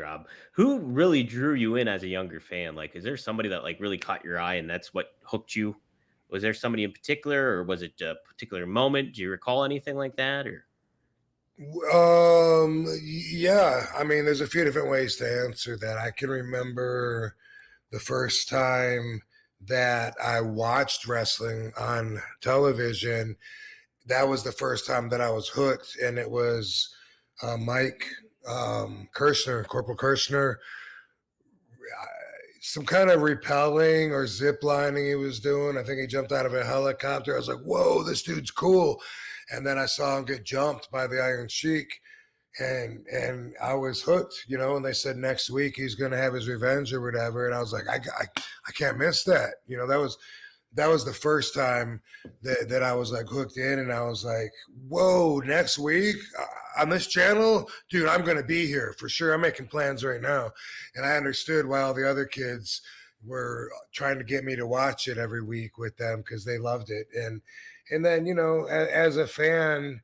job. Who really drew you in as a younger fan? Like, is there somebody that like really caught your eye and that's what hooked you? Was there somebody in particular, or was it a particular moment? Do you recall anything like that? Or Yeah, I mean, there's a few different ways to answer that. I can remember the first time that I watched wrestling on television. That was the first time that I was hooked, and it was Mike Kirshner, Corporal Kirshner, some kind of repelling or zip lining he was doing. I think he jumped out of a helicopter. I was like, whoa, this dude's cool. And then I saw him get jumped by the Iron Sheik, and I was hooked, and they said next week he's going to have his revenge or whatever. And I was like, I can't miss that. That was the first time that I was like hooked in, and I was like, whoa, next week on this channel, dude, I'm going to be here for sure. I'm making plans right now. And I understood why all the other kids were trying to get me to watch it every week with them because they loved it. And then, as a fan,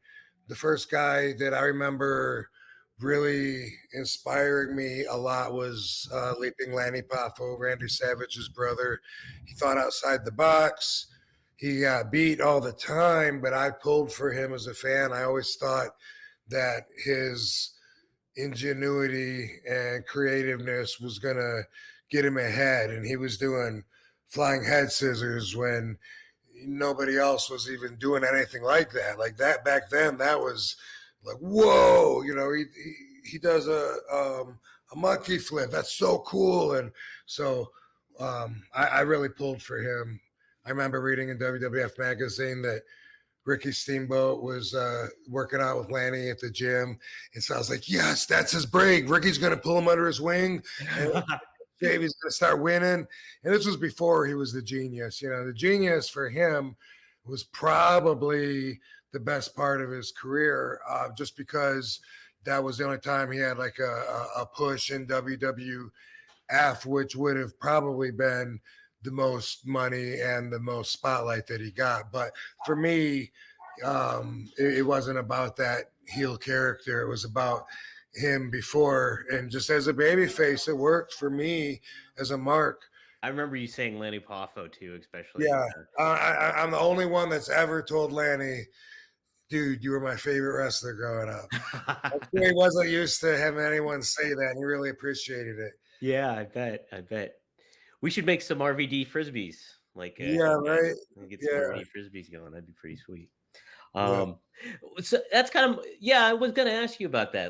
the first guy that I remember really inspiring me a lot was Leaping Lanny Poffo, Randy Savage's brother. He thought outside the box. He got beat all the time, but I pulled for him as a fan. I always thought that his ingenuity and creativeness was going to get him ahead. And he was doing flying head scissors when nobody else was even doing anything like that. Like that back then, that was like, whoa, he does a monkey flip. That's so cool. And so I really pulled for him. I remember reading in WWF magazine that Ricky Steamboat was working out with Lanny at the gym. And so I was like, yes, that's his break. Ricky's going to pull him under his wing. And He's going to start winning. And this was before he was the genius. The genius for him was probably the best part of his career, just because that was the only time he had like a push in WWF, which would have probably been the most money and the most spotlight that he got. But for me, it wasn't about that heel character. It was about him before, and just as a baby face, it worked for me as a mark. I remember you saying Lanny Poffo too, especially. Yeah, I'm the only one that's ever told Lanny, dude, you were my favorite wrestler growing up. He wasn't used to having anyone say that. And he really appreciated it. Yeah, I bet. We should make some RVD frisbees. Like, Yeah, right. get some Yeah. RVD frisbees going. That'd be pretty sweet. So that's kind of, yeah, I was going to ask you about that.